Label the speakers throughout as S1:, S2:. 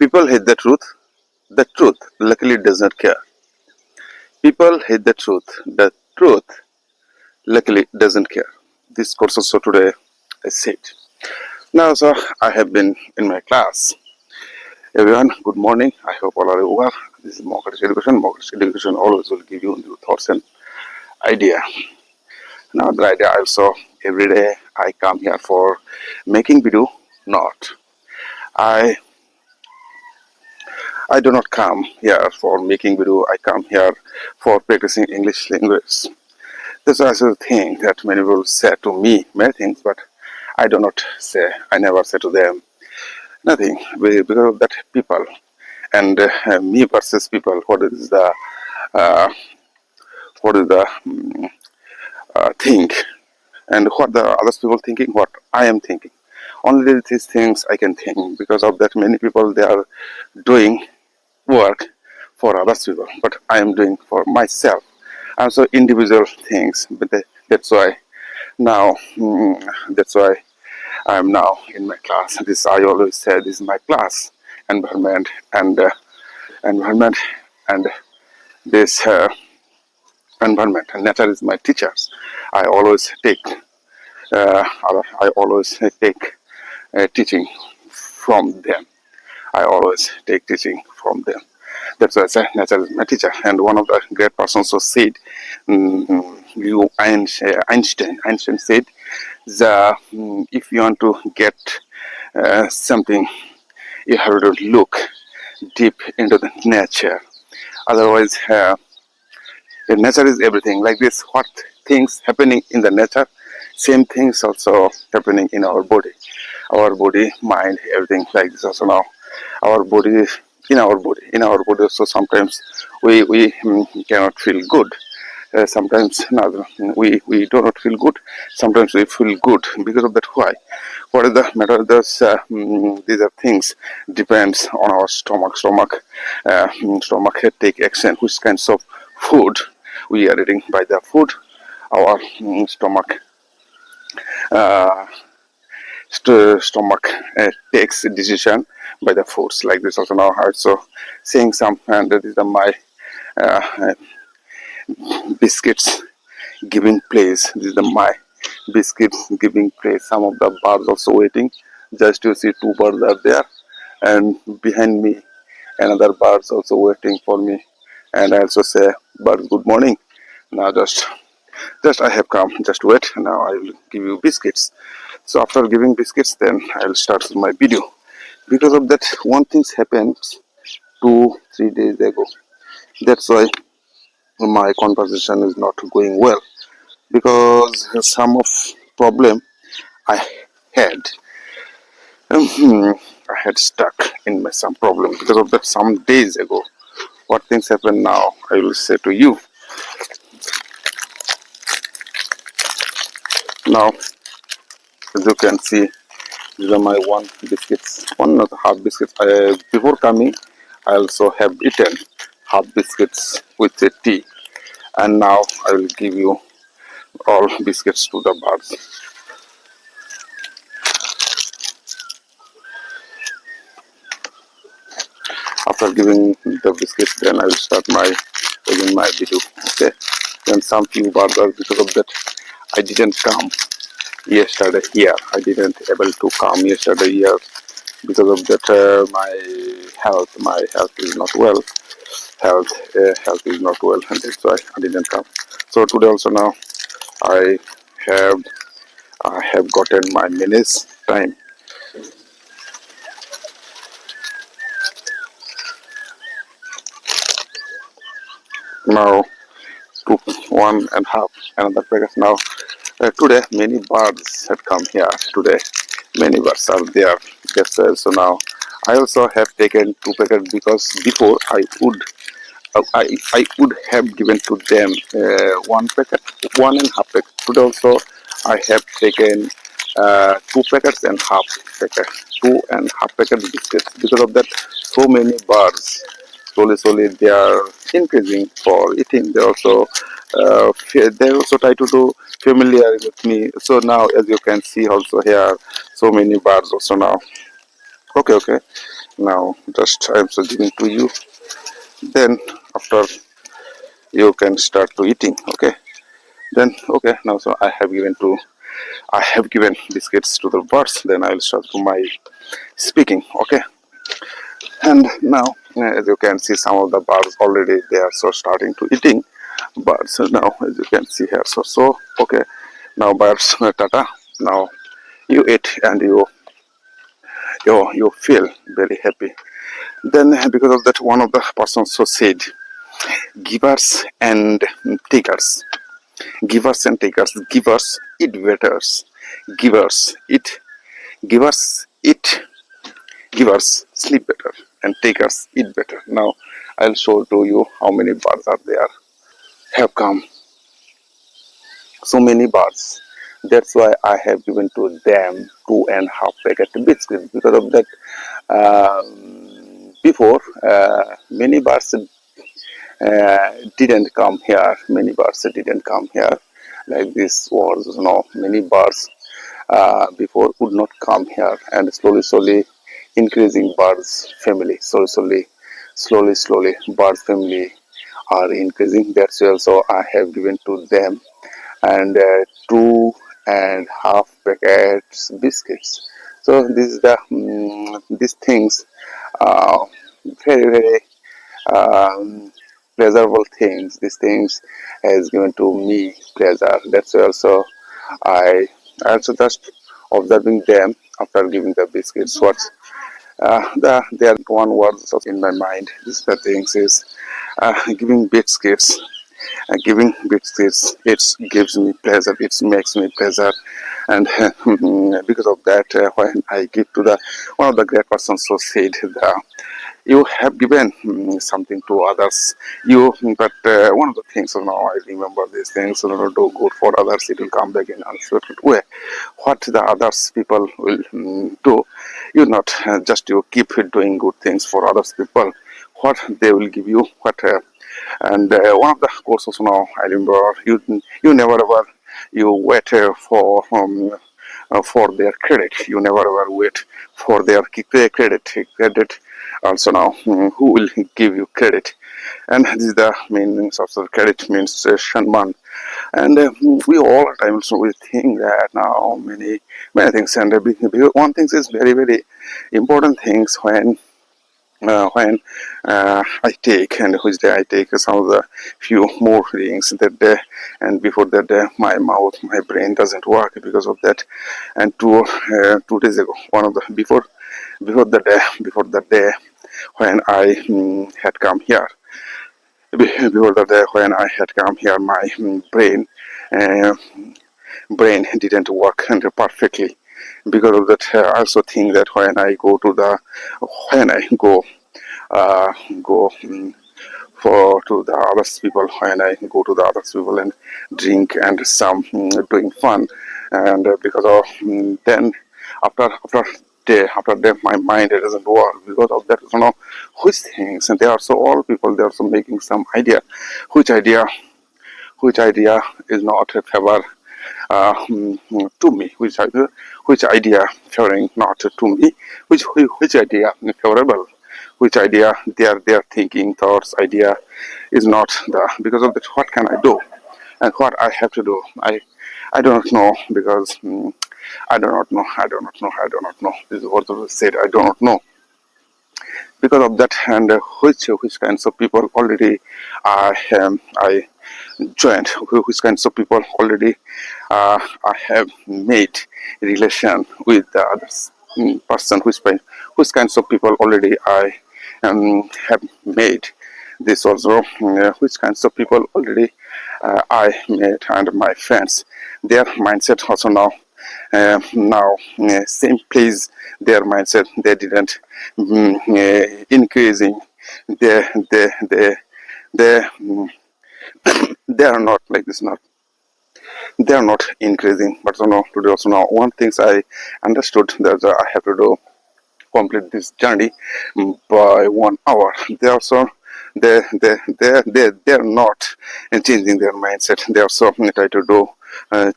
S1: People hate the truth. The truth luckily does not care. People hate the truth. The truth luckily doesn't care. This course also today I said. Now, so I have been in my class. Everyone, good morning. I hope all are well. This is Mockartisteducation. Mockartisteducation always will give you new thoughts and idea. Now, the idea also every day I come here for making video. Not I I do not come here for making video. I come here for practicing English language. This is a thing that many people say to me many things, but I do not say. I never say to them nothing because of that people and me versus people. Uh, what is the think and what the other people thinking, what I am thinking. Only these things I can think. Because of that, many people they are doing work for other people, but I am doing for myself. And so individual things. But that's why now, that's why I am now in my class. This I always say this is my class environment environment and this environment and nature is my teachers. I always take teaching from them. I always take teaching from them. That's why I say nature is my teacher. And one of the great persons who said, Einstein said, if you want to get something, you have to look deep into the nature. Otherwise, the nature is everything. Like this, what things happening in the nature, same things also happening in our body, mind, everything like this. Also now, our body, in our body. So sometimes we cannot feel good. Sometimes no, we do not feel good. Sometimes we feel good. Because of that, why? What is the matter? These are things depends on our stomach take action. Which kinds of food we are eating by the food, our stomach stomach takes a decision by the foods like this. Also now also saying some, and these are my uh, biscuits giving place. These are my biscuits giving place. Some of the birds also waiting. Just you see two birds are there, and behind me another birds also waiting for me. And I also say, birds, good morning. Now just I have come. Just wait. Now I will give you biscuits. So after giving biscuits, then I will start my video. Because of that, one thing happened 2-3 days ago. That's why my conversation is not going well, because some of problem I had I had stuck in my some problem because of that some days ago. What things happen now I will say to you. Now as you can see, these are my one biscuits, one not half biscuits. Before coming I also have eaten half biscuits with a tea, and now I will give you all biscuits to the birds. After giving the biscuits, then I will start my video. Okay. Then some few birds are, because of that I didn't come yesterday here. I didn't able to come yesterday here because of that my health is not well. Health is not well, and that's why I didn't come. So today also now I have I have gotten my minutes time. Now to 1.5 another package. Now today many birds have come here today. Many birds are there. That's so now I also have taken 2 packets, because before I would have given to them 1 packet, 1.5 packet. Today also I have taken 2 packets and half packet, 2.5 packet biscuits. Because of that, so many birds slowly they are increasing for eating. They also try to do familiar with me. So now as you can see also here, so many birds also now. Okay. Now just I am so giving to you. Then after you can start to eating. Okay. Then okay. Now so I have given biscuits to the birds. Then I will start to my speaking. Okay. And now as you can see, some of the birds already they are so starting to eating. Birds now as you can see here. So okay. Now birds tata. Now you eat and you feel very happy. Then because of that, one of the persons so said, givers and takers, givers and takers, givers eat better, givers eat, givers sleep better, and takers eat better. Now I'll show to you how many birds are there. Have come so many birds. That's why I have given to them 2.5 packet biscuits. Because of that, before many birds didn't come here. Many birds didn't come here. Like this was, many birds before would not come here, and slowly, increasing birds family. Slowly, birds family are increasing. That's why also I have given to them and 2.5 packets biscuits. So this is the these things uh, very pleasurable things. These things has given to me pleasure. That's why also I also just observing them after giving the biscuits. What's there one word in my mind. This the things is giving biscuits. Giving biscuits, it gives me pleasure. It makes me pleasure, and because of that, when I give to the one of the great persons, so said the you have given something to others. But one of the things, now I remember these things, do good for others, it will come back in unexpected way. What the others people will do, you not just you keep doing good things for others people, what they will give you, what and one of the courses now I remember, you never ever you wait for their credit. You never ever wait for their credit. Credit also now, who will give you credit? And this is the meanings of the credit means Shanman. And we all at times we think that now many things, and one thing is very important things when I take, and which day I take some of the few more things that day, and before that day my mouth, my brain doesn't work because of that. And 2 days ago, one of the before the day when I had come here, before the day when I had come here, my uh, brain didn't work perfectly. Because of that, I also think that when I uh, go for to the other people, when I go to the other people and drink and some doing fun, and because of then after day my mind it doesn't work because of that, which things, and they are so all people, they are so making some idea, which idea which idea is not a favor to me, which idea favoring not to me, which idea favorable, which idea their thinking thoughts idea is not the, because of that, what can I do and what I have to do, I do not know, because I do not know, this is what I said, I do not know. Because of that, and which kinds of people already I joined, which kinds of people already I have made relation with the others person, which kinds of people already I have made this also, which kinds of people already I made, and my friends, their mindset also now same place, their mindset they didn't increasing, they they they are not like this, not they are not increasing, but today also now one things I understood that I have to do complete this journey by 1 hour. They also they're not changing their mindset. They also try to do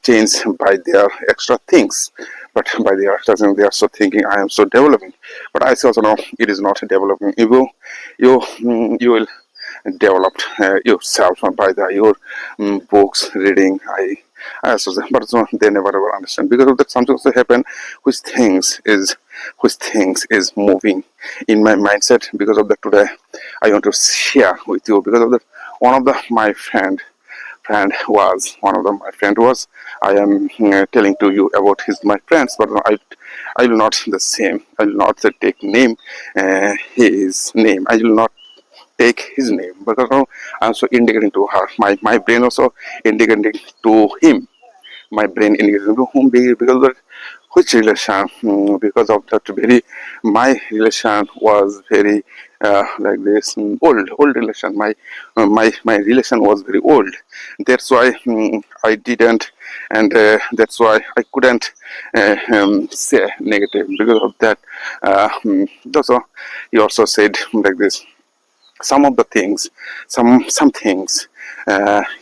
S1: change by their extra things. but by the artists, they are so thinking I am so developing. But I also know it is not developing. You will developed yourself by your books reading. I also say, but so they never ever understand because of that. Something also happen which things is moving in my mindset. Because of that, today I want to share with you. Because of that, one of the my friend was one of them my friend was. I am telling to you about his my friends, but I will not the same. I will not take name his name. I will not take his name because now I'm so indicating to her. My brain also indicating to him. My brain indicating to whom because of that, which relation? Because of that very my relation was very like this old relation. My relation was very old. That's why I didn't, and that's why I couldn't say negative because of that. Also, he also said like this some of the things, some things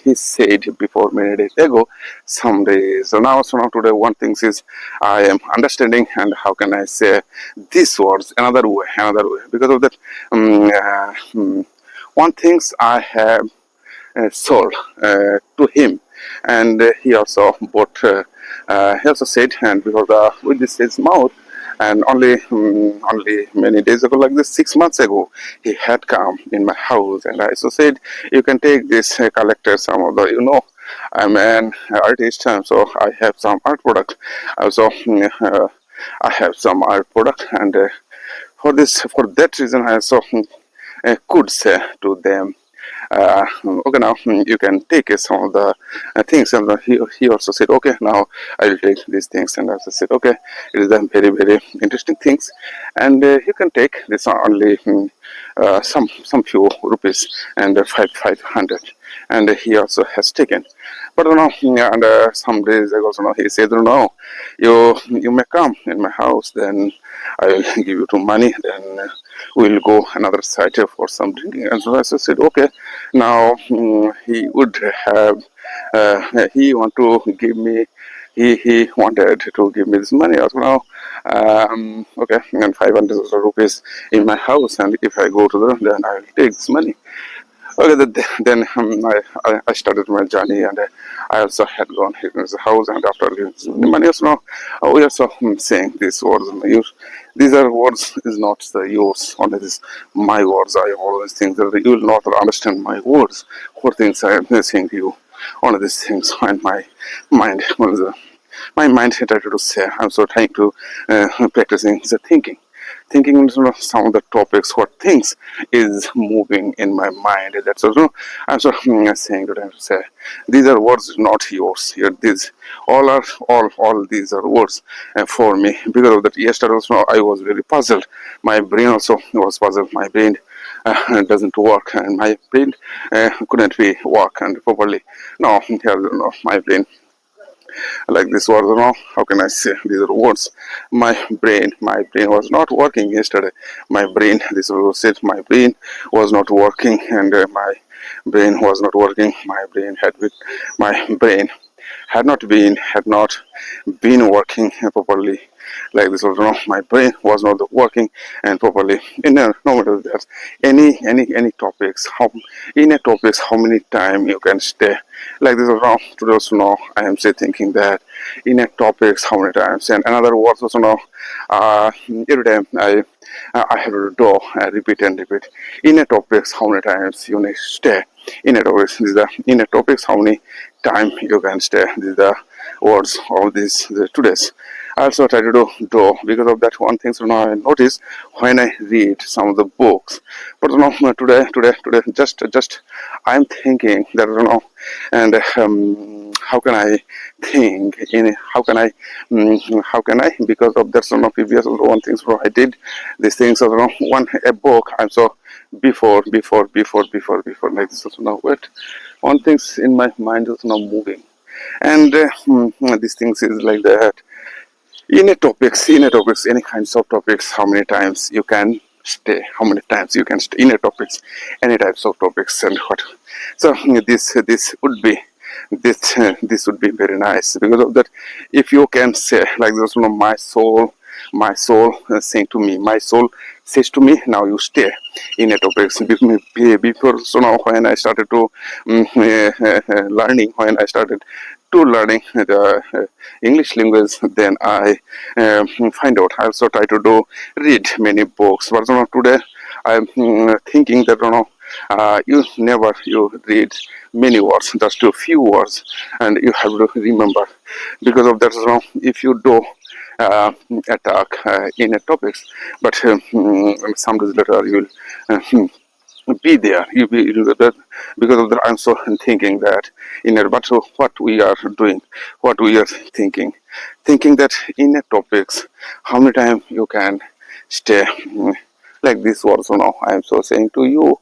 S1: he said before many days ago, some days. So now today one thing is I am understanding, and how can I say these words another way because of that. One things I have sold to him, and he also bought. He also said, and because with this his mouth, and only many days ago, like this 6 months ago, he had come in my house, and I also said, you can take this collector some of the I'm an artist, and so I have some art product. Also, I have some art product, and for that reason, I also could say to them, okay, now you can take some of the things. And he also said, okay, now I will take these things. And I also said, okay, it is a very interesting things, and you can take this only some few rupees, and 500. And he also has taken. But and some days ago, he said, no, you may come in my house, then I will give you some money, then we'll go another site for some drinking. And so I said, okay. Now he would have, he want to give me, he wanted to give me this money also now. Okay, and 500 rupees in my house, and if I go to them, then I will take this money. Okay, then I started my journey, and I also had gone to his house, and after leaving the money, also now we also saying these words. These are words is not the yours, only this my words. I always think that you will not understand my words. What things I am saying to you, only these things, and my mind was my mind tried to say. I'm so trying to practicing the thinking some of the topics, what things is moving in my mind. That's also I'm so saying to them to say these are words not yours. Here, these all these are words for me. Because of that, yesterday also I was very puzzled. My brain also was puzzled. My brain doesn't work, and my brain couldn't be work and properly. No, here no, my brain like this was how can I say these are words. My brain was not working yesterday. My brain, this was it, my brain was not working, and my brain was not working. My brain had not been working properly. Like this was my brain was not working and properly. In no matter that any topics, how in a topics how many time you can stay. Like this was wrong. Today also now I am say thinking that in a topics how many times, and another words also now every time I have to do repeat and repeat. In a topics how many times you need stay. In a topics, this is the in a topics how many time you can stay. This is the words of this today's. I also try to do because of that one thing. So now I notice when I read some of the books. But today, just I'm thinking that and how can I think in how can I because of that some of previous one things I did these things one a book I'm so before like this also now wait one things in my mind is now moving, and these things is like that in a topics any kinds of topics how many times you can stay, how many times you can stay in a topics, any types of topics, and what so this would be this would be very nice. Because of that, if you can say like this, my soul saying to me, my soul says to me, now you stay in a topic. Before, so now when I started to learning, when I started to learning the English language, then I find out. I also try to do read many books. But today I'm thinking that you read many words, just a few words, and you have to remember. Because of that, if you do attack in a topics, but some days later you will be there. You that because of that. I'm so thinking that in a but what we are doing, what we are thinking that in a topics, how many times you can stay like this words. I'm so saying to you,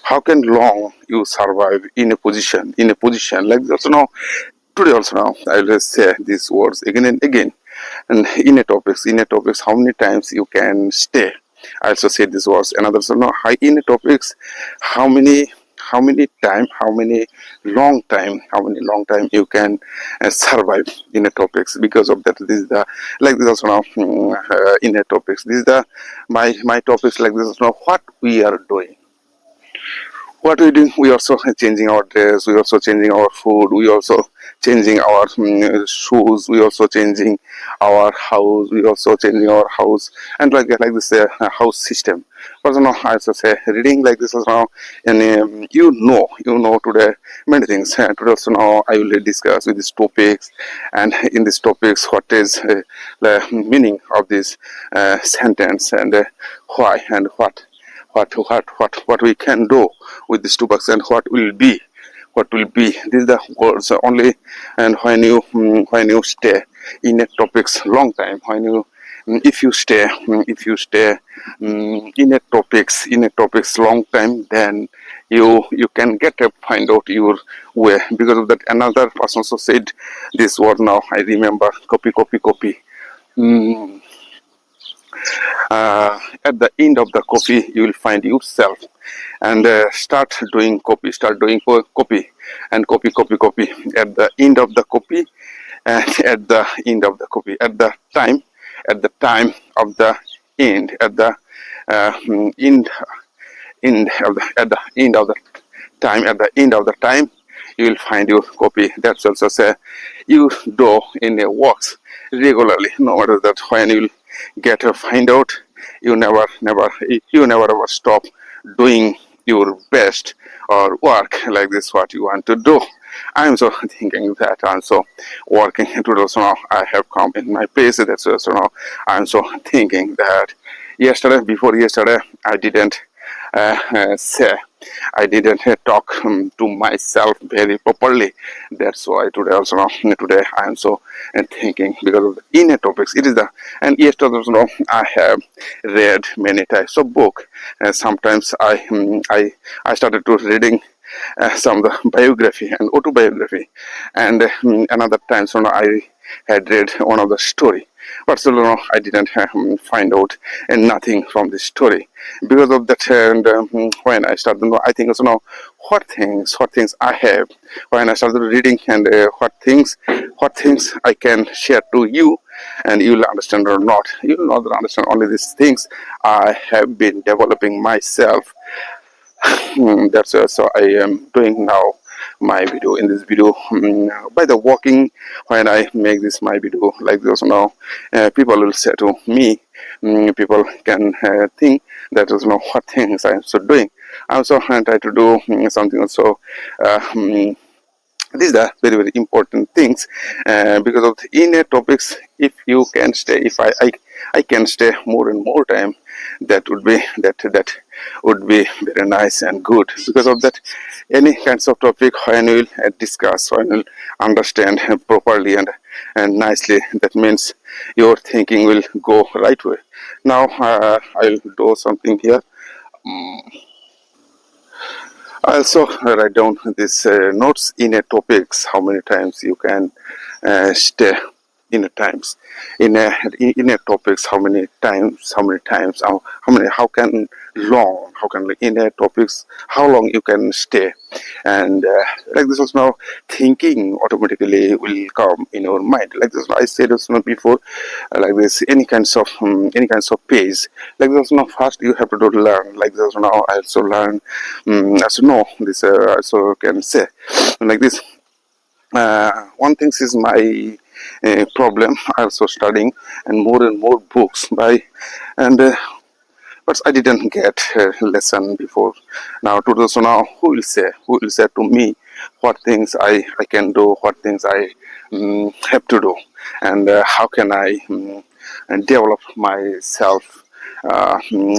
S1: how can long you survive in a position like this. Today also now I will say these words again and again. And in a topics, how many times you can stay. I also say these words another. So now high in a topics, how many time, how many long time you can survive in a topics. Because of that, this is the like this also now in a topics. This is the my topics like this is now what we are doing. What we do, we also changing our dress, we also changing our food, we also changing our shoes, we also changing our house, we also changing our house, and like this house system. But now I also say reading like this is now, and you know today many things. Today also now I will discuss with these topics, and in these topics what is the meaning of this sentence, and why and what we can do with these 2 bucks, and what will be. These are the words only. And when you stay in a topics long time, when you if you stay in a topics long time, then you can get a find out your way. Because of that, another person also said this word. Now I remember, copy. Mm, at the end of the copy you will find yourself, and start doing copy and copy at the end of the copy. And at the end of the copy, at the time of the end, at the end at the end of the time, you will find your copy. That's also say you do in a works regularly, no matter that when you get a find out, you never ever stop doing your best or work like this what you want to do. I'm so thinking that I'm so working today. So now I have come in my place. That's so now I'm so thinking that before yesterday, say I didn't talk to myself very properly. That's why today also now today I am so thinking. Because of the inner topics, it is the. And yesterday also now I have read many types of book. Sometimes I started to reading some of the biography and autobiography, and another time so now I had read one of the story. But still, I didn't find out nothing from the story. Because of that, and when I started, I think also now what things I have when I started reading, and what things I can share to you, and you'll understand or not. You will not understand only these things I have been developing myself. That's so I am doing now my video. In this video, by the walking, when I make this my video like this now, people will say to me, people can think that is not what things I'm so doing. I'm also trying to do something also. These are very very important things. Because of the inner topics, if you can stay, if I can stay more and more time, that would be very nice and good. Because of that, any kinds of topic when we will discuss, when we will understand properly and nicely, that means your thinking will go right way. Now I'll do something here. I also write down these notes in a topics, how many times you can stay. inner times, inner topics. How many times, how can long, how can like inner topics, how long you can stay, and like this also now thinking automatically will come in your mind. Like this I said also before, like this any kinds of page, like this now first you have to do learn. Like this now I also learn, as you know this also can say like this. One thing is my problem. I also studying and more books by, and but I didn't get lesson before. Now to do so now, who will say to me what things I can do, what things I have to do, and how can I and develop myself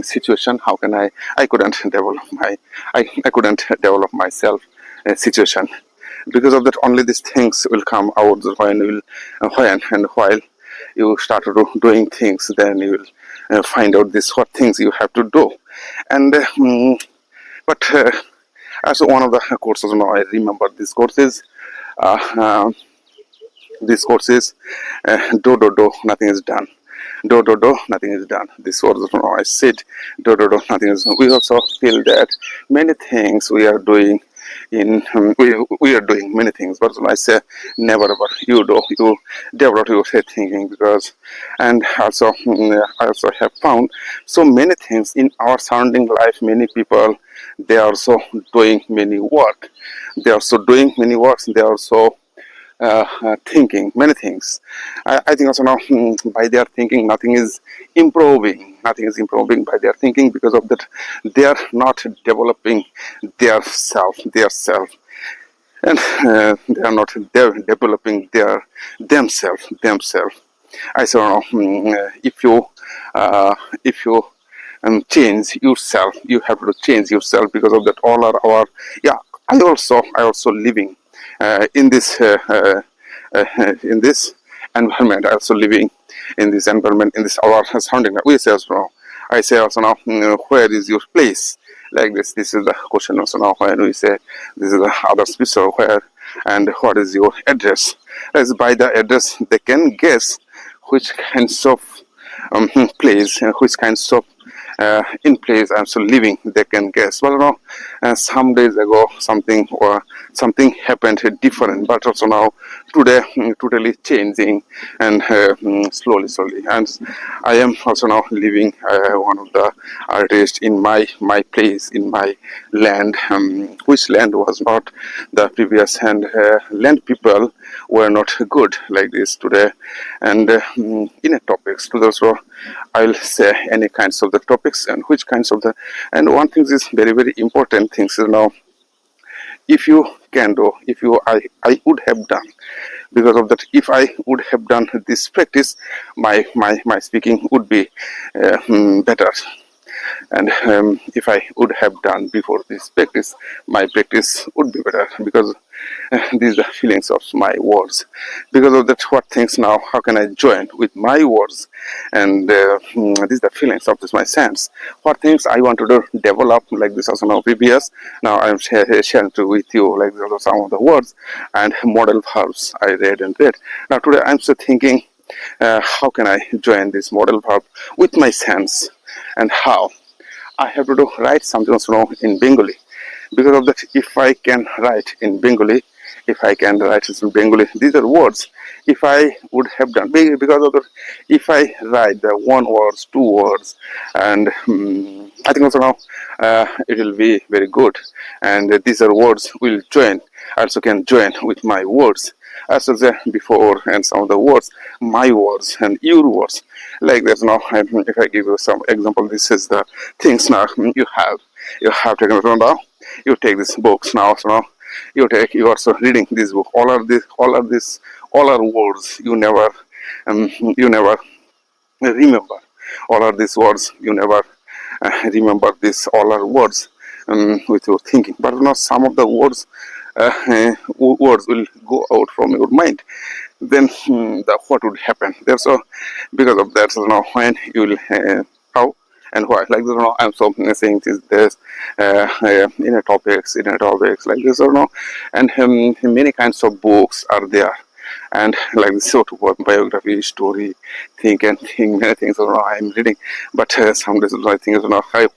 S1: situation. How can I couldn't develop I couldn't develop myself situation. Because of that only these things will come out when will when and while you start doing things, then you will find out this what things you have to do. And but as one of the courses now I remember uh, uh, these courses do nothing is done, do nothing is done. This was I said, do nothing is done. We also feel that many things we are doing we are doing many things, but I say never ever you do you develop your thinking. Because and also I also have found so many things in our surrounding life. Many people, they are also doing many work, they are also doing many works, they are also thinking many things. I think also now by their thinking nothing is improving. Nothing is improving by their thinking. Because of that they are not developing their self, and they are not developing themselves. I say if you change yourself, you have to change yourself. Because of that all are our, yeah, I also living in this environment. I also living in this environment, in this our surrounding. We say also now, I say also now, where is your place? Like this is the question also now when we say this is the other speaker where, and what is your address. As by the address they can guess which kinds of place, which kinds of in place I'm still living, they can guess. Well, no, some days ago something happened different, but also now today totally changing, and slowly. And I am also now living one of the artists in my place, in my land, which land was not the previous, and land people were not good like this today. And in a topics to those, so I'll say any kinds of the topics and which kinds of the, and one thing is very important things is now, if you can do, if you I would have done. Because of that, if I would have done this practice, my speaking would be better. And if I would have done before this practice, my practice would be better. Because these are the feelings of my words. Because of that, what things now, how can I join with my words, and these are the feelings of this my sense, what things I want to do develop. Like this also now previous, now I'm sharing with you like these are some of the words and model verbs I read. Now today I'm still thinking, how can I join this model verb with my sense, and how I have to do write something also now in Bengali. Because of that, if I can write in Bengali, if I can write in Bengali, these are words. If I would have done, because of that, if I write the one words, two words, and I think also now it will be very good. And these are words will join. I also can join with my words. As I said before, and some of the words, my words and your words. Like there's now, if I give you some example, this is the things now you have taken it now. You take these books now, so now you also reading this book. All are words you never remember. All are these words you never remember. This all are words with your thinking. But now some of the words will go out from your mind. Then what would happen? Therefore, because of that, so now when you will how and why, like this, now I'm so saying this in a topics like this or no, and many kinds of books are there. and like this autobiography, story, think and think many things I'm reading. But some days I think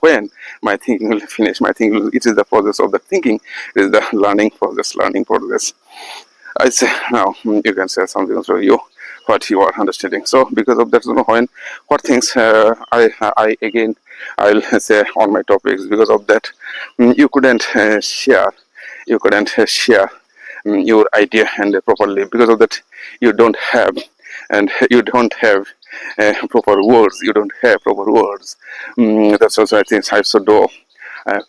S1: when my thinking will finish, my thinking it is the process of the thinking, it is the learning progress. I say now you can say something for you what you are understanding. So because of that, when what things I again I'll say on my topics, because of that you couldn't share your idea and properly, because of that you don't have, and you don't have proper words, you don't have proper words. That's also I think I also do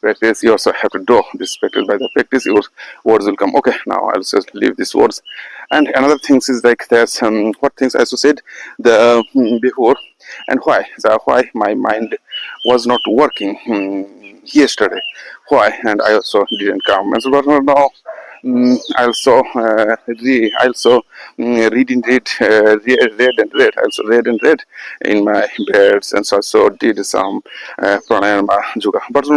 S1: practice. You also have to do this practice. By the practice your words will come. Okay, now I'll just leave these words. And another things is like there's what things I also said the before, and why my mind was not working yesterday, why, and I also didn't come. And so but now I also read and read, read and read. I also read and read in my beds, and so also did some pranayama yoga. But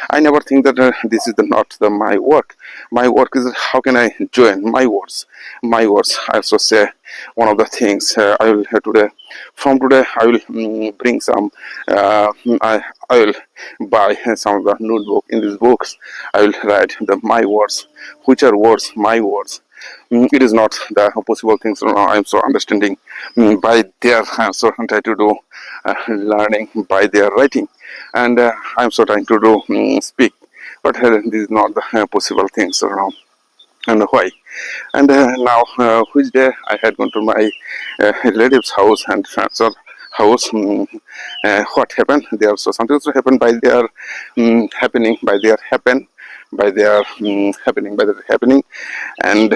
S1: I never think that this is not my work. My work is how can I join my words. My words. I also say one of the things I will today. From today, I will bring some. I will buy some of the notebook. In these books, I will write the my words, which are words, my words. It is not the possible things. I am so understanding by their so try to do learning by their writing, and I am so trying to do speak. But this is not the possible things around. And why? And now, which day I had gone to my relative's house and so house. What happened? There also something also happened by their happening, by their happen, by their happening, by their happening, and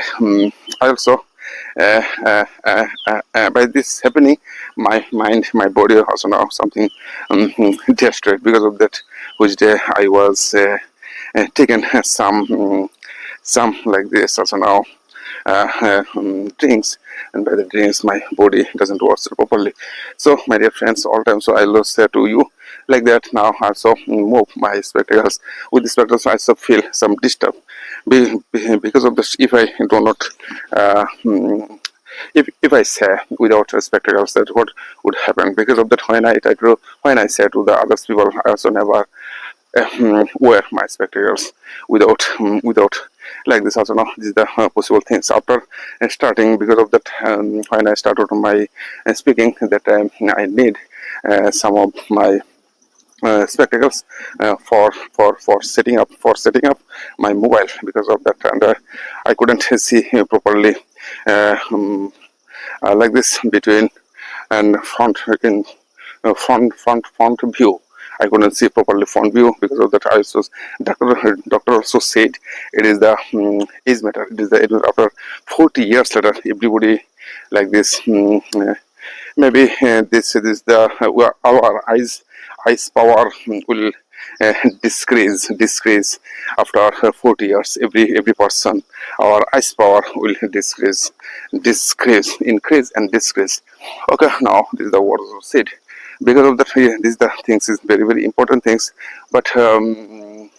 S1: I also. By this happening, my mind, my body also now something destroyed, because of that. Which day I was taken some like this also now drinks, and by the drinks my body doesn't work properly. So my dear friends, all time so I will say to you like that. Now I also move my spectacles. With the spectacles I also feel some disturb because of this. If I do not if I say without spectacles, that what would happen? Because of that, when I say to the other people, I also never wear my spectacles without like this also. Now this is the possible things after starting. Because of that, when I started my speaking, that I need some of my spectacles for setting up my mobile. Because of that, and I couldn't see properly like this between and front in front view. I couldn't see properly front view. Because of that, I also doctor also said it is the age matter. It is the age matter. After 40 years later, everybody like this. Maybe this is the our eyes power will decrease after 40 years. Every person, our eyes power will decrease, increase and decrease. Okay, now this is the words said. Because of that, these the things is very important things. But in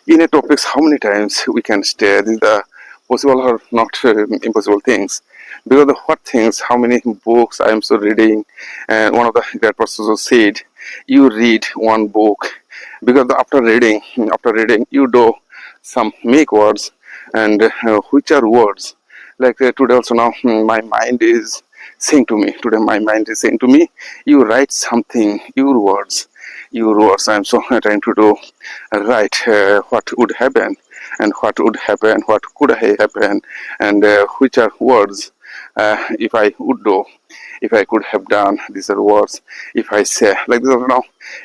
S1: a topics, how many times we can stay? This is the possible or not impossible things. Because of what things, how many books I am so reading. And one of the great professors said, you read one book, because after reading you do some make words, and which are words like today also. Now my mind is saying to me, you write something, your words. I'm so trying to do write what would happen, and what could happen, and which are words if I would do, if I could have done. These are words if I say like this now.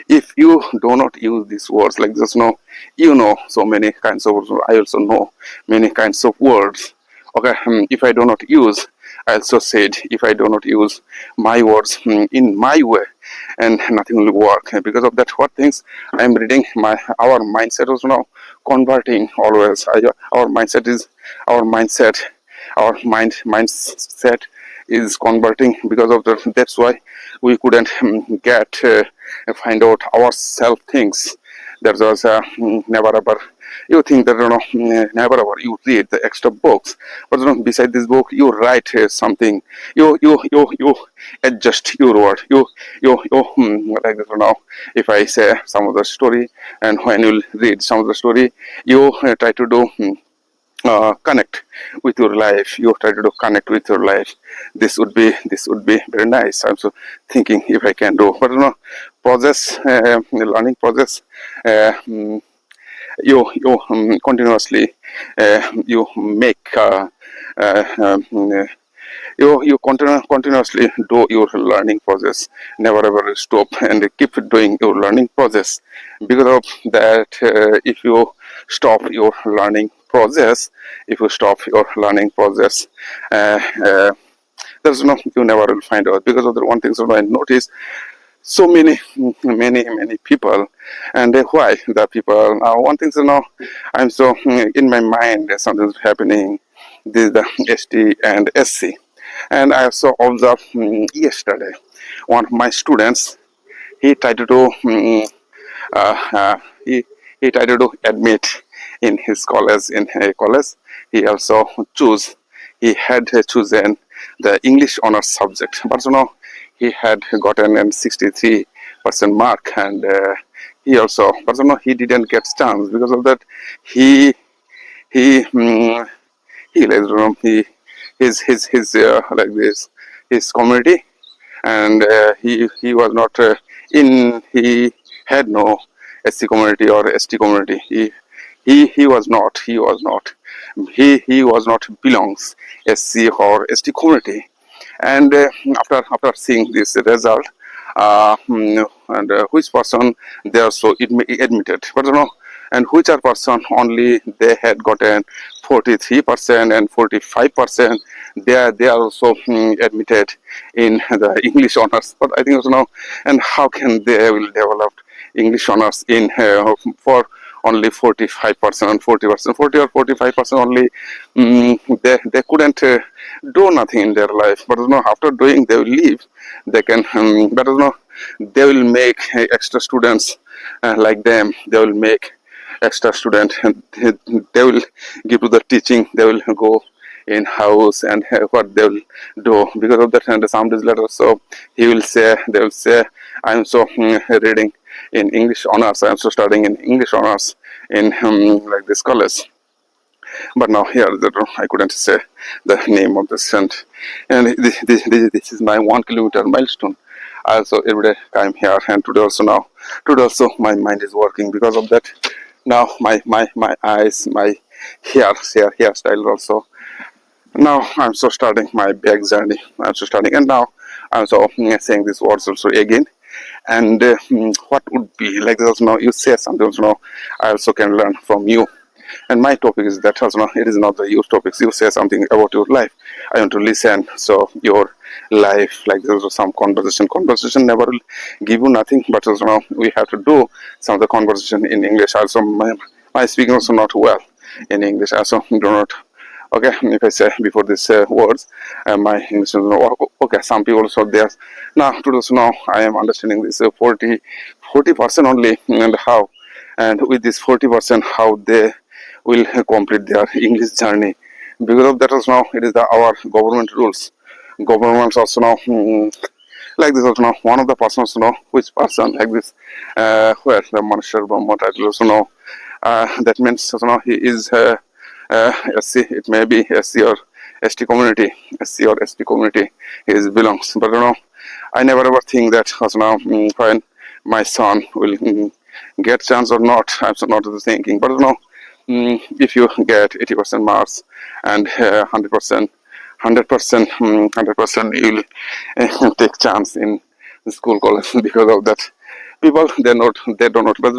S1: If you do not use these words like this now, you know so many kinds of words. I also know many kinds of words. Okay, if I do not use, I also said, if I do not use my words in my way, and nothing will work. And because of that, what things I am reading, our mindset also now converting always. Our mindset is our mindset, our mindset is converting. Because of that, that's why we couldn't get find out ourselves things. That was never ever you think that never ever you read the extra books, but beside this book you write something. You adjust your word. Like this. If I say some of the story, and when you read some of the story, you try to do. Connect with your life. You try to do connect with your life. This would be very nice. I'm so thinking if I can do, but process, learning process. You continuously you make you continuously do your learning process. Never ever stop and keep doing your learning process. Because of that, if you stop your learning process, if you stop your learning process, uh, uh, there's no, you never will find out. Because of the one thing, so I notice so many people. And why the people now, one thing, I'm so in my mind something's happening. This is the ST and SC, and I also observed yesterday one of my students. He tried to do uh, uh, he, he tried to do admit in his college, in a college. He also choose, he had chosen the English honors subject, but he had gotten an 63% mark. And he also, but he didn't get chance. Because of that, he he he like his like this, his community, and he was not in, he had no SC community or ST community. He was not belongs SC or ST community. And after seeing this result, and which person they also admitted, but and which are person only they had gotten 43% and 45%, they are also admitted in the English honors. But I think and how can they will develop English honors in for only 45% and 40%, 40 or 45% only. They couldn't do nothing in their life. But after doing, they will leave. They can, but they will make extra students like them. They will make extra student, and they will give to the teaching. They will go in house, and what they will do. Because of that, and some days later, so they will say, I'm so reading in English honors, I'm so studying in English honors in like this college. But now here, I couldn't say the name of the student. And this is my 1 kilometer milestone. Also every day I'm here, and today also my mind is working. Because of that, now my eyes, my hairstyle also. Now I'm so starting my back journey. I'm so starting, and now I'm so saying these words also again. And what would be like this? Now you say something. I also can learn from you. And my topic is that also, it is not the your topics. You say something about your life. I want to listen. So your life, like there's some conversation. Conversation never will give you nothing, but also we have to do some of the conversation in English. Also, my speaking also not well in English. Also, do not. Okay, if I say before these words, my English is okay. Some people also there. Now, today also now I am understanding this 40% only, and how, and with this 40%, how they will complete their English journey. Because of that also now, it is our government rules. Governments also now like this also now, one of the persons which person like this, where the Minister Brahma title also that means also he is SC, it may be SC or ST community, SC or ST community he belongs. But I never ever think that also now when my son will get chance or not, I'm so not thinking. But if you get 80% marks and 100%, 100%, you'll take chance in school, college. Because of that, people they don't know. But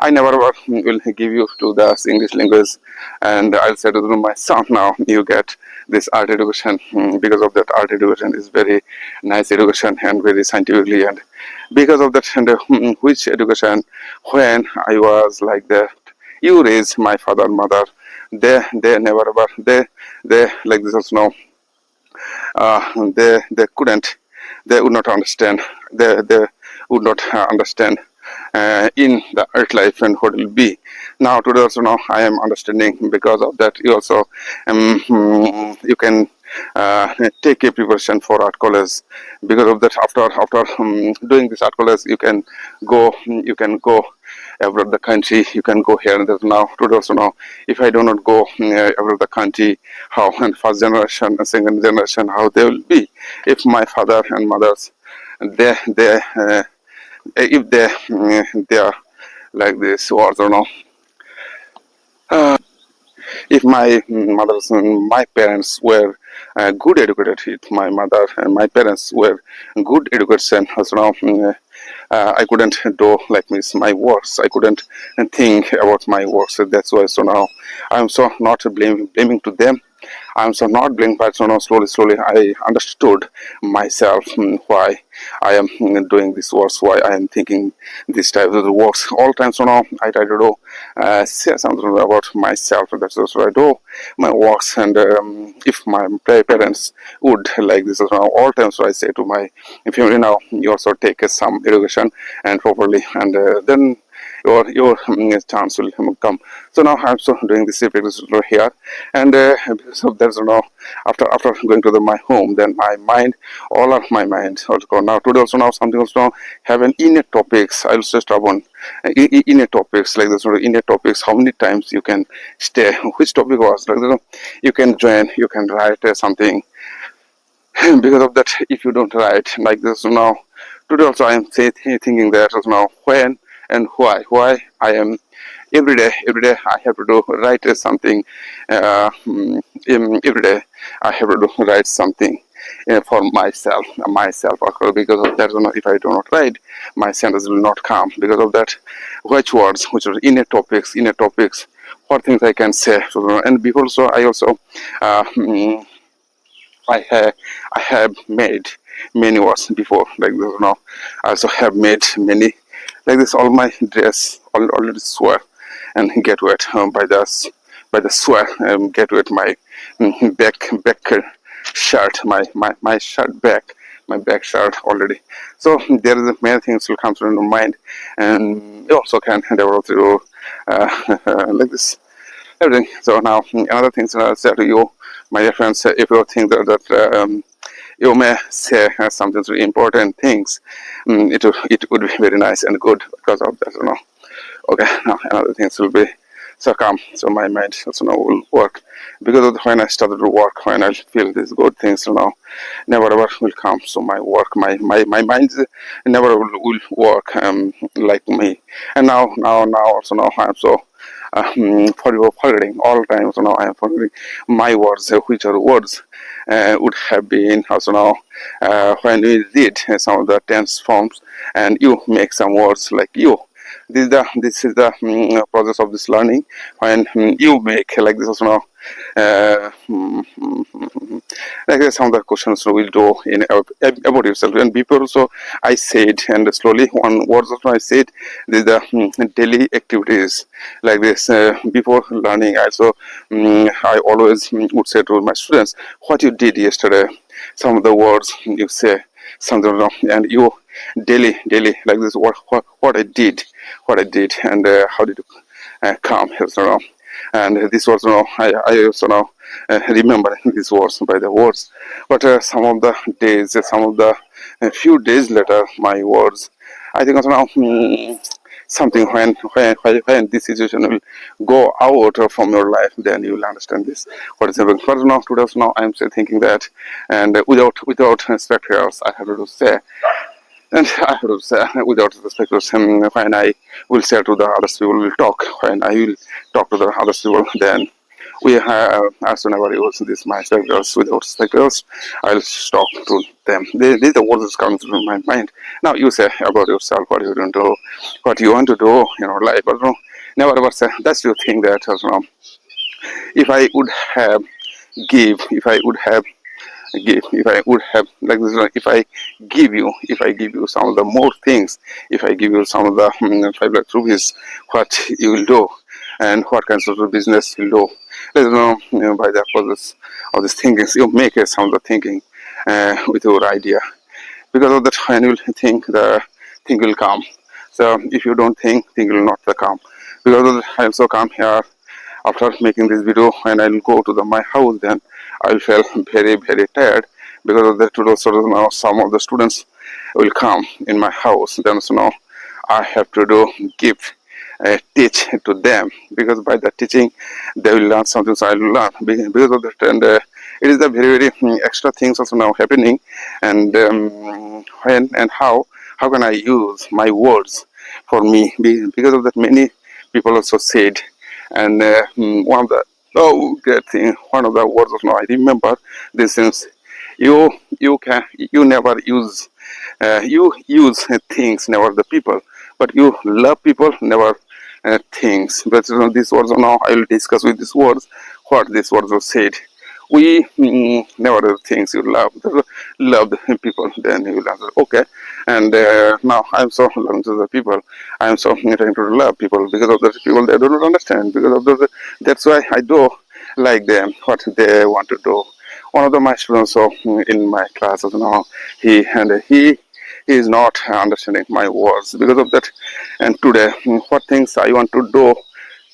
S1: I never ever will give you to the English language, and I'll say to my son, now you get this art education. Because of that, art education is very nice education and very scientifically. And because of that, and which education, when I was like that, you raised my father and mother, they never ever they like this also now, they couldn't, they would not understand, they would not understand in the earth life and what it will be. Now today also now I am understanding because of that you also you can take a preparation for art college. Because of that, after doing this art college, you can go abroad the country. You can go here and there. Now today also now, if I do not go abroad the country, how and first generation and second generation how they will be if my father and mothers they if they are like this or you know if my parents were good educated, if my mother and my parents were good education, so now I couldn't do like this my works. I couldn't think about my works. So that's why. So now I'm so not blaming to them. I'm so not blaming, but so now slowly I understood myself why I am doing this works, why I am thinking this type of works. All times so now I try to do say something about myself. That's also I do my works, and if my parents would like this, so now all times so I say to my family now you also take some education and properly, and then your chance will come. So now I'm so doing this practice here, and because of that, so now after going to my home, then my mind, all of my mind also go. Now today also now something also now have an inner topics. I'll just stop on inner topics like this. Inner topics. How many times you can stay? Which topic was like this? You can join. You can write something. Because of that, if you don't write like this now, today also I am thinking that also now when and why I am every day I have to do write something every day I have to do write something for myself because of that, if I do not write, my sentence will not come. Because of that, which are inner topics, what things I can say. So, and before, so I also I have made many words before like this now. I also have made many like this. All my dress already swear and get wet by the sweat, get wet my back shirt, my shirt back, my back shirt already. So there is many things will come to your mind, and you also can develop through like this everything. So now another thing I'll say to you, my dear friends, if you think that you may say something really important things, it would be very nice and good because of that, Okay, now another things will be so calm. So my mind also now will work because of when I started to work, when I feel these good things, never ever will come. So my work, my mind never will work like me. And now also now I'm so forgetting all the time. So now I am forgetting my words, which are words would have been also now when we did some of the tense forms, and you make some words like you. This is the process of this learning. When you make like this also now like some of the questions we will do in about yourself. And before also I said, and slowly one words also I said, this is the daily activities like this. Before learning also I always would say to my students what you did yesterday, some of the words you say something wrong, and you daily like this what I did and how did you come here, and this was I also now remember these words by the words. But some of the days, some of the few days later, my words, I think also now something when this situation will go out from your life, then you will understand this. What is happening? But now today, also now I am still thinking that, and without spectators, I have to say. And I have to say, without respect to him, when I will say to the other people, will talk. When I will talk to the other people, then we have, as whenever use this my spectacles without spectacles, I'll talk to them. These are the words that come to my mind. Now you say about yourself, what you want to do, what you want to do in your life. But never ever say, that's your thing that, if I would have if I would have if I would have like this, if I give you some of the more things, if I give you some of the 5 lakh rupees, what you will do and what kinds of business you will do. Let us know, by the process of this thinking. You make some of the thinking with your idea. Because of that, when you will think, the thing will come. So if you don't think, thing will not come. Because I also come here after making this video, and I'll go to my house, then I'll feel very, very tired, because of the today sort of now some of the students will come in my house. Then so now I have to give teach to them, because by the teaching they will learn something. So I will learn because of that, and it is the very, very extra things also now happening. And when and how can I use my words for me? Because of that, many people also said, and one of the great thing, one of the words of now I remember this things. You never use you use things, never the people, but you love people, never things. But these words now I will discuss with these words what these words were said. We never do things you love the people, then you will answer okay. And now I'm so loving to the people, I'm so trying to love people, because of the people they do not understand, because of that's why I do like them what they want to do. One of my students, so in my classes now, he is not understanding my words, because of that. And today, what things I want to do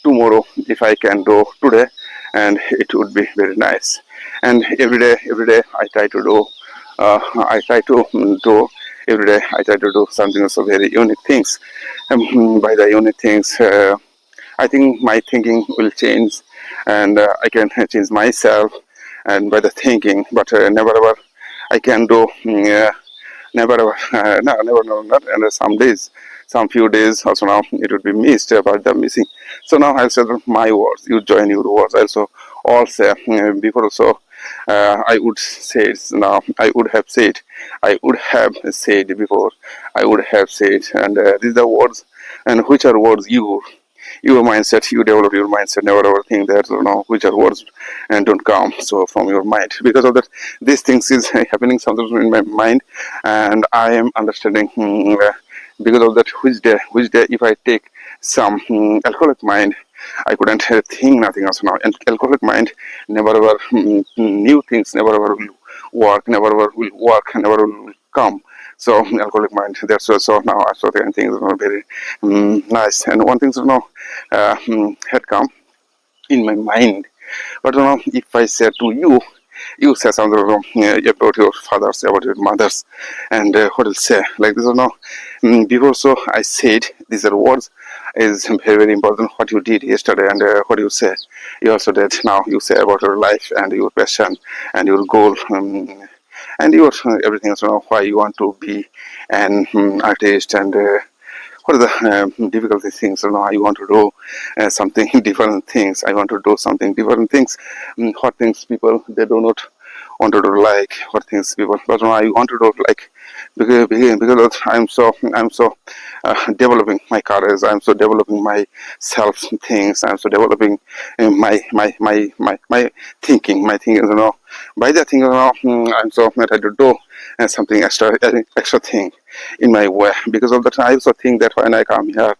S1: tomorrow, if I can do today, and it would be very nice. And every day I try to do, I try to do every day. I try to do something also very unique things. By the unique things, I think my thinking will change, and I can change myself, and by the thinking. But never ever I can do. Never ever, no, never, no, not. And some days, some few days also now it would be missed, about the missing. So now I'll say my words. You join your words. Also, all say before also. I would say now. I would have said. I would have said before. I would have said, and these are words, and which are words your mindset, you develop your mindset, never ever think that which are words and don't come so from your mind. Because of that, these things is happening sometimes in my mind, and I am understanding, because of that, which day if I take some alcoholic mind, I couldn't think nothing else now. And alcoholic mind never ever new things never ever will work, never ever will work, never will come. So alcoholic mind. That's so now I saw the things are very nice. And one thing had come in my mind. But if I said to you, you say something about your fathers, about your mothers, and what will say like this or no. Before so I said these are words is very, very important. What you did yesterday and what you say, you also did. Now you say about your life and your passion and your goal. And your everything else, why you want to be an artist, and what are the difficult things, I want to do something different things, I want to do something different things. What things people they do not want to do, like what things people, but I want to do like, because I'm so developing my courage, I'm so developing my self things, I'm so developing my thinking, by the thing, I'm so ready to do something extra thing in my way. Because of that, I also think that when I come here,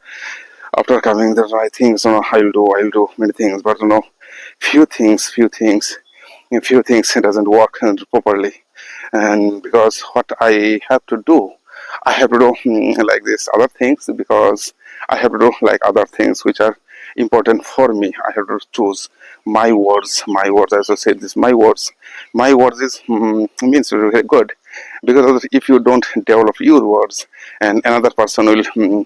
S1: after coming, that I think I'll do many things, but few things it doesn't work properly. And because what I have to do, I have to do like this other things, because I have to do like other things which are important for me. I have to choose my words, as I said this, my words is means very good. Because if you don't develop your words, and another person will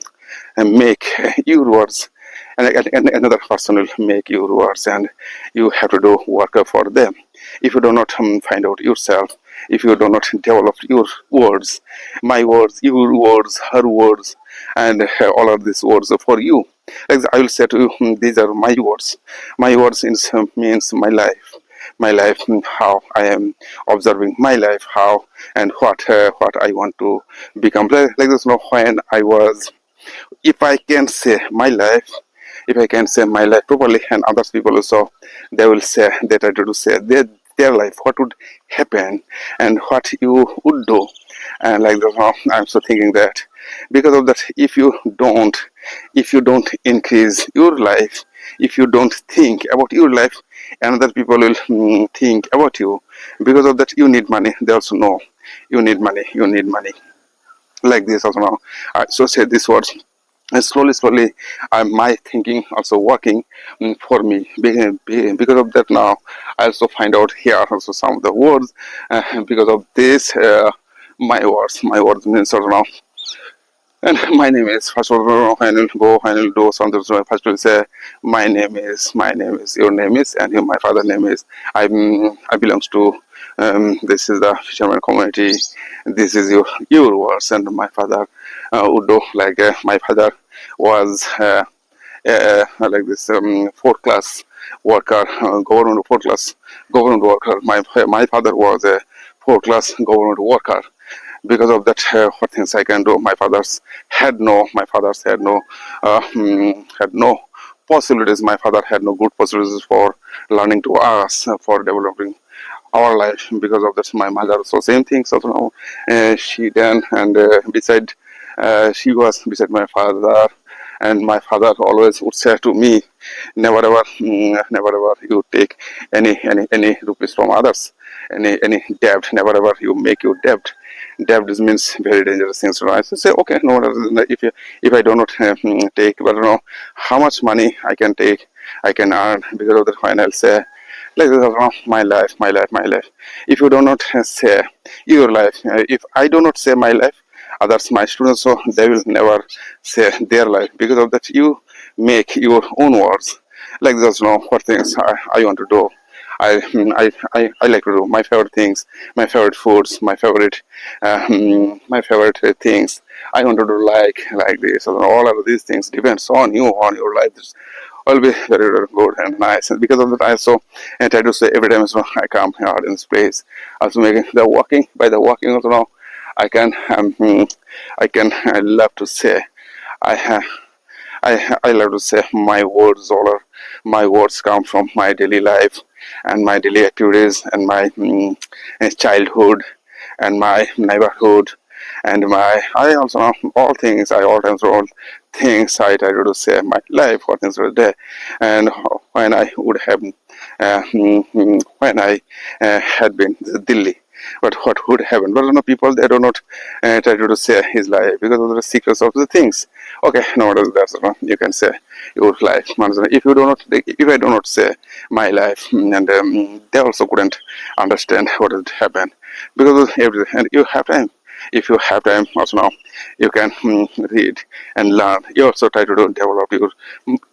S1: make your words, and another person will make your words, and you have to do work for them. If you do not find out yourself, if you do not develop your words, my words, your words, her words, and all of these words for you, like I will say to you, these are my words means my life, how I am observing my life, how and what I want to become, like this. When I was, if I can say my life, if I can say my life properly, and other people also, they will say, they try to say their life, what would happen and what you would do. And like that, I'm so thinking that, because of that, if you don't increase your life, if you don't think about your life, another people will think about you. Because of that, you need money, they also know you need money, like this also now. I so say these words, and slowly, my thinking also working for me. Because of that, now I also find out here also some of the words. Because of this, my words means sort of now. And my name is, first of all, when you go, when you do something, so first will say, my name is, your name is, and my father name is. I belongs to, this is the fisherman community. This is your words, and my father would do like, my father was like this fourth class worker, government fourth class government worker. My father was a fourth class government worker. Because of that, what things I can do. My fathers had no possibilities. My father had no good possibilities for learning to us, for developing our life. Because of that, my mother so same things also now, she done. And beside, she was beside my father, and my father always would say to me, never ever you take any rupees from others, any debt. Never ever you make your debt is means very dangerous things. So I say, okay, no, if I do not take, but how much money I can take, I can earn. Because of that, when I'll say like this, my life. If you do not say your life, if I do not say my life, others, my students, so they will never say their life. Because of that, you make your own words. Like this, what things I want to do. I like to do my favorite things, my favorite foods, my favorite things. I want to do like this. So all of these things depends on you, on your life. This will be very, very good and nice. And because of that, I also try to say every time so I come here in this place, also making the walking. By the walking also now, I love to say I have. I love to say my words. My words come from my daily life and my daily activities and my childhood and my neighborhood and my I also know all things. I all times all things I try to say my life what things were there. And when I would have when I had been to Delhi, but what would happen? But people they do not try to say his life because of the secrets of the things. Okay, no, that's you can say your life. If you do not, if I do not say my life, and they also couldn't understand what had happened because of everything. And you have time. If you have time, also now you can read and learn. You also try to develop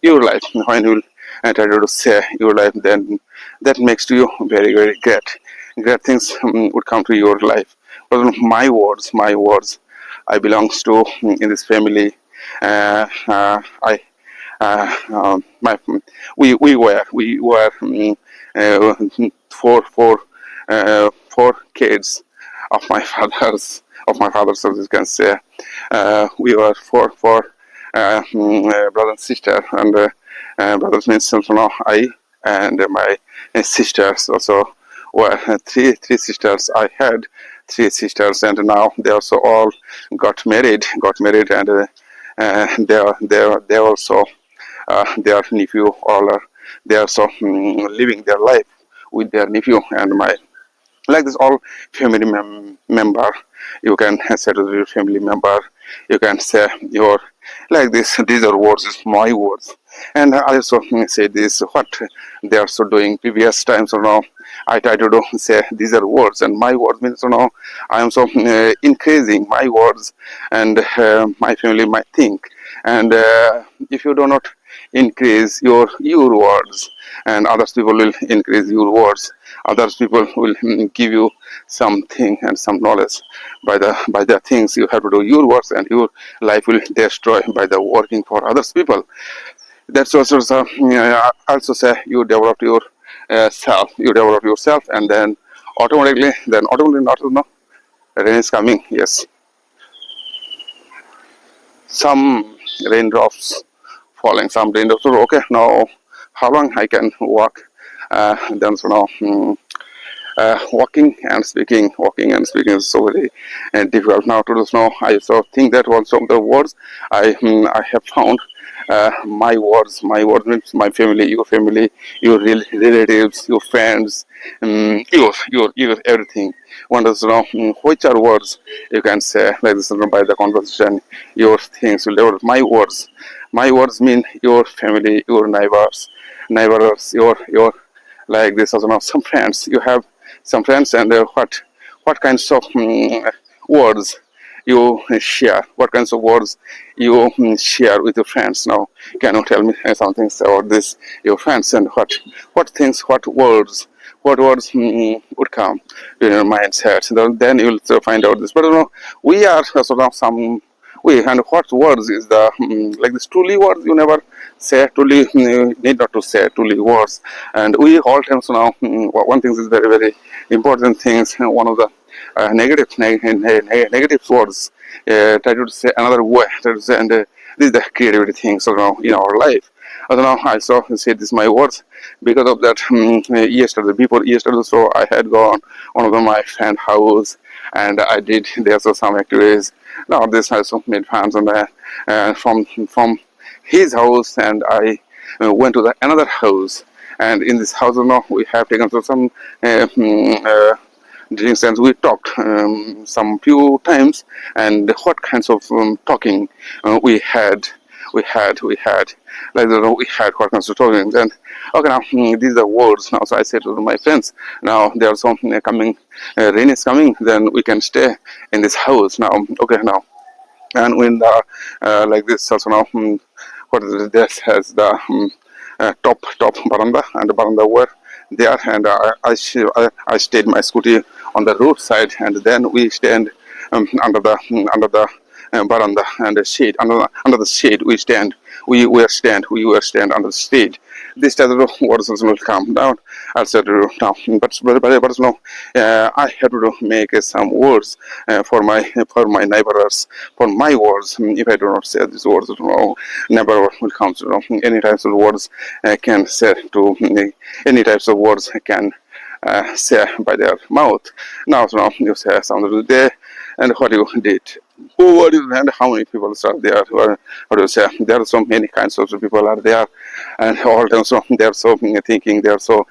S1: your life. When you try to say your life, then that makes you very, very great. Great things would come to your life. But my words, I belongs to in this family. I my we were four kids of my father's so you can say we were four brother and sister and brothers means I and my sisters also were three sisters. I had three sisters and now they also all got married and they also their nephew all are they are so living their life with their nephew and my like this all family member. You can say to your family member, you can say your like this. These are words, is my words. And I also say this what they are so doing previous times or now. I try to do say these are words and my words means I am so increasing my words and my family might think. And if you do not increase your words and others people will increase your words, others people will give you something and some knowledge by the things you have to do your works and your life will destroy by the working for others people. That's also say you develop your self, you develop yourself and then automatically not rain is coming, yes, some raindrops falling, some raindrops. So okay, now how long I can walk then walking and speaking is so very difficult now to do. Now I so think that one of the words I have found. My words means my family, your relatives, your friends, your everything. One does know which are words you can say like this by the conversation. Your things will develop. My words mean your family, your neighbors, your like this also now some friends. You have some friends, and what kinds of words you share, what kinds of words you share with your friends. Now can you tell me some things about this, your friends, and what words would come to your mindset. Then you'll find out this. But we are sort of some way, and what words is the like this truly words you never say, truly need not to say truly words. And we all times now one thing is very very important things. One of the negative words, try to say another way, try to say, and this is the creativity thing so now in our life. I don't know, I saw say this my words because of that. Before yesterday, so I had gone one of my friend house, and I did there so some activities. Now this has made fans, and from his house, and I went to the another house, and in this house, we have taken some drinks, and we talked some few times. And what kinds of talking we had like we had what kinds of talking. Then okay, now these are words now. So I said to my friends, now there are some coming, rain is coming, then we can stay in this house now. Okay, now and when the like this also now what is it, this has the top baranda, and the baranda were there, and I stayed my scooty on the roadside, and then we stand under the baranda and the shade, under the shade we were stand under the shade. This type of words will come down. I'll say to now, but no, I have to make some words for my neighbors, for my words. If I do not say these words, never will come to any types of words can say to any types of words can say by their mouth. Now, so now you say something today, and what you did. What is and how many people are there? How do you say? There are so many kinds of people are there, and all times so they are so thinking, they are so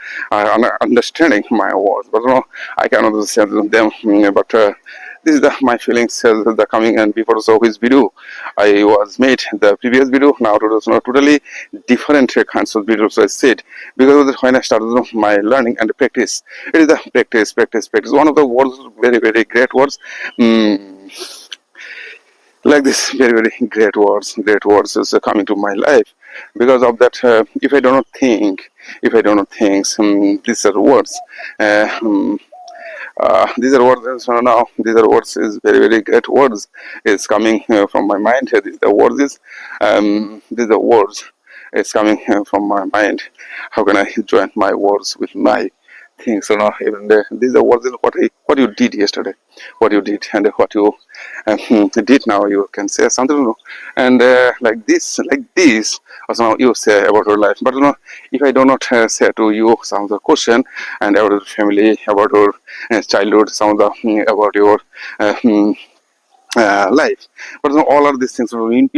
S1: understanding my words. But I cannot say them. But this is my feelings the coming, and before so his video I was made the previous video. Now it was totally different kinds of videos I said, because when I started my learning and practice, it is the practice. One of the words, very very great words. Like this, very very great words is coming to my life. Because of that, if I do not think, these are words. Uh, um, these are words. So now these are words is very very great words is coming from my mind. These are words is coming from my mind. How can I join my words with my things? So now even these are words is what you did yesterday, what you did, and what you did now. You can say something, and like this. Also now you say about your life. But if I do not say to you some of the question and about your family, about your childhood, some of the about your life. But all of these things in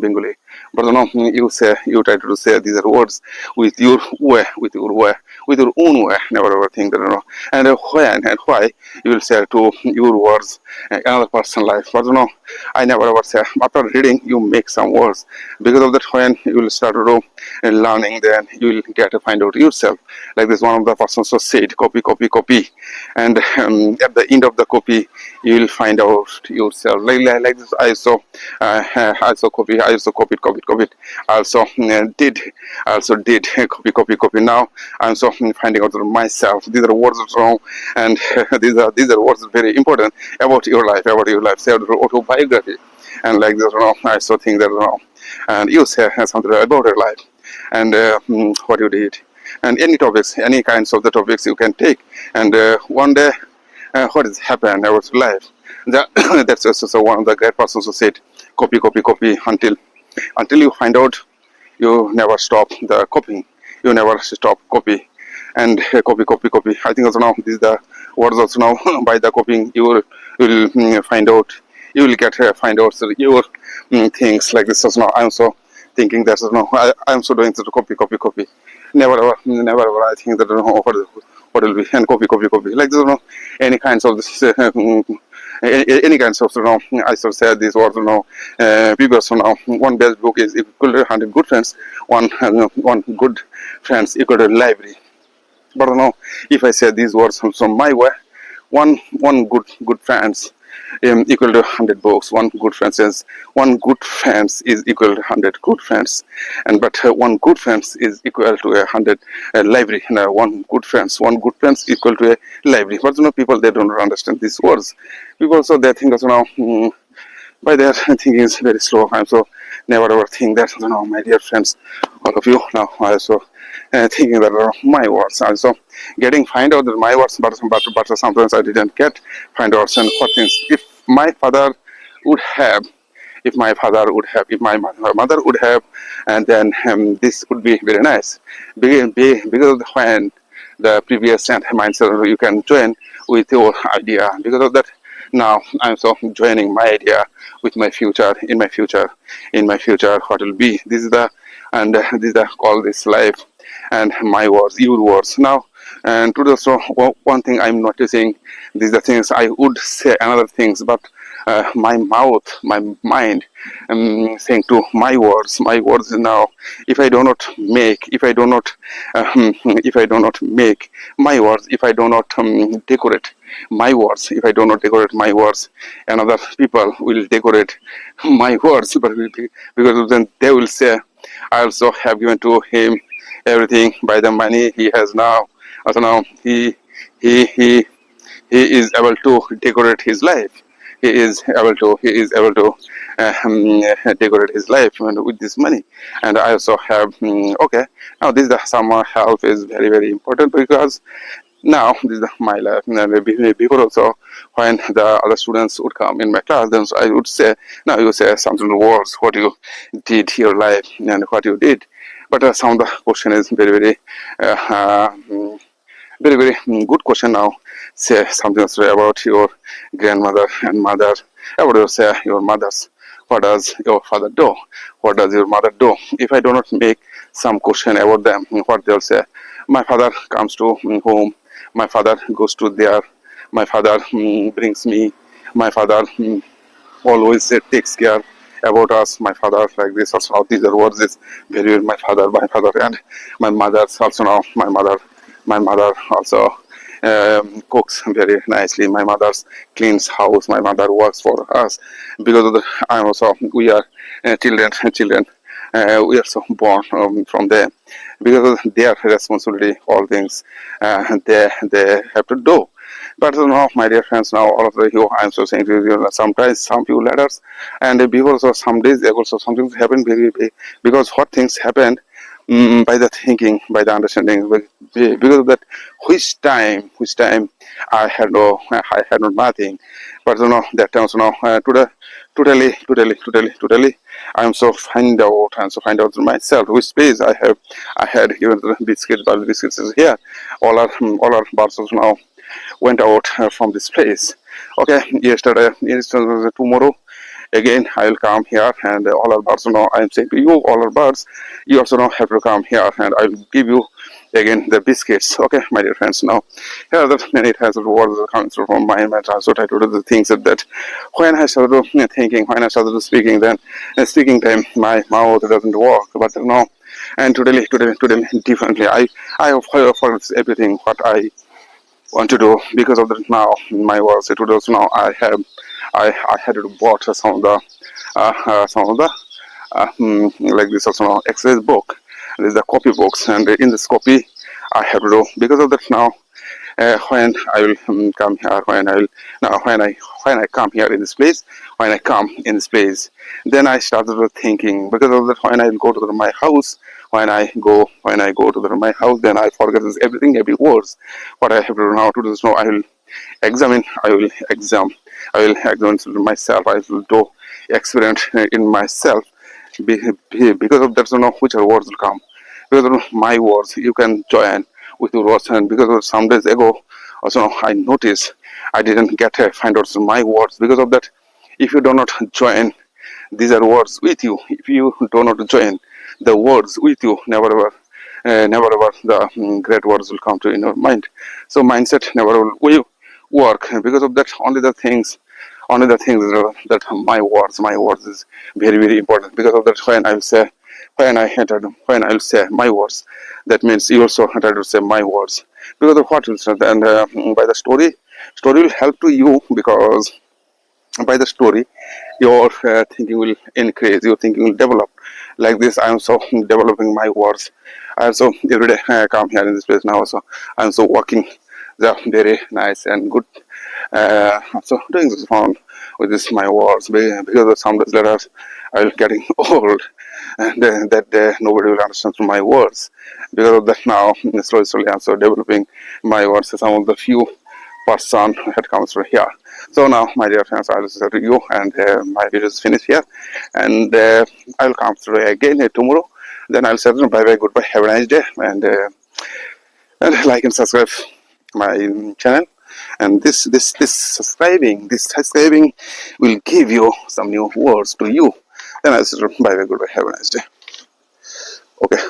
S1: Bengali. But you try to say these are words with your way, with your own way. Never ever think that and when and why you will say to your words another person's life. But I never ever say after reading you make some words. Because of that, when you will start to do learning, then you will get to find out yourself. Like this, one of the persons so said, copy, and at the end of the copy you will find out yourself. Like this, I also copy, I also copied, also did copy. Now I'm so finding out myself. These are words wrong, and these are words very important about your life, say autobiography, and like this, I so think that and you say something about your life, and what you did, and any topics, any kinds of the topics you can take, and one day what has happened about life. That's also one of the great persons who said, copy until you find out. You never stop the copying. You never stop copy. and copy. I think also now this is the words also now by the copying you will find out, you will get find out your things like this also now. I'm so thinking that no, I'm so doing to copy. Never ever. I think that what will be and copy like this. Any kinds of this. Any kinds of I should say these words because one best book is equal to 100 good friends, one good friends equal to library. But if I say these words from my way, one good friends equal to 100 books. One good friends is one good friends is equal to 100 good friends, and but one good friends is equal to 100 library. One good friends equal to a library. But people they don't understand these words. People also they think also by their thinking is very slow. I'm so never ever think that my dear friends, all of you now I also thinking that my words also getting find out that my words, but sometimes I didn't get find out and what things. If my father would have, if my mother would have, and then this would be very nice. Because when the previous and mindset you can join with your idea. Because of that, now I'm so joining my idea with my future. In my future, what will be? This is the and this is the call this life and my words, your words. Now, and to the so one thing I'm noticing, these are the things I would say another things, but my mouth, my mind, saying to my words now. If I do not make my words, if I do not decorate my words, if I do not decorate my words, another people will decorate my words, but because then they will say, I also have given to him everything by the money he has now. Also now he he he is able to decorate his life. He is able to decorate his life with this money. And I also have okay. Now this the summer help is very important because now this is my life. And before also when the other students would come in my class, then I would say, now you say something words what you did your life and what you did. But some of the question is uh, uh, mm, very good question now. Say something about your grandmother and mother. About your say your mothers. What does your father do? What does your mother do? If I do not make some question about them, what they'll say. My father comes to home. My father goes to there. My father brings me. My father always takes care about us. My father like this also now these are words is very my father and my mother also now my mother also cooks very nicely. My mother cleans house. My mother works for us because of the I'm also we are children we are so born from them because of their responsibility all things they have to do. But my dear friends, now all of you, I'm so saying to you, sometimes some few letters, and because of some days ago, so something happened very big. Because what things happened by the thinking, by the understanding, because of that, which time I had no nothing. But that time, totally, I'm so find out myself which space I had given the biscuits, but the biscuits is here. All our parcels now went out from this place. Okay, yesterday, tomorrow again I will come here and all our birds know I am saying to you, all our birds, you also know have to come here and I will give you again the biscuits. Okay, my dear friends. Now here are the many types of words that comes from my mind. So I told you the things that when I started thinking, when I started speaking, then speaking time my mouth doesn't work. But now and today differently. I have forgot everything what I want to do because of that now my works it would also now I had to bought some of the like this also now exercise book. This is the copy books and in this copy I have to do because of that now when I will come here, when I will now when I come here in this place, when I come in this place, then I started thinking because of that when I go to my house, when I go to my house, then I forget this everything, every words. What I have to do now to do is now examine, I will examine myself. I will do experiment in myself because of that. So now which words will come because of my words you can join with your words. And because of some days ago, also I noticed I didn't get a find out my words. Because of that, if you do not join these are words with you, if you do not join the words with you, never ever never ever the great words will come to in your mind. So mindset never will work. And because of that, only the things that my words is very very important. Because of that, when I will say my words, that means you also try to say my words. Because of what will say, and by the story will help to you. Because by the story, your thinking will increase, your thinking will develop. Like this, I am so developing my words. I am so every day I come here in this place now, so I am so working the very nice and good. So doing this fun with this my words. Because of some days later I will getting old, and that day nobody will understand my words. Because of that, now slowly I'm so developing my words. Some of the few person that comes from here. So now, my dear friends, I will say to you, and my video is finished here, and I will come through again tomorrow. Then I'll say bye bye, goodbye, have a nice day, and like and subscribe my channel. And this subscribing will give you some new words to you. Then I'll say bye bye, goodbye, have a nice day. Okay.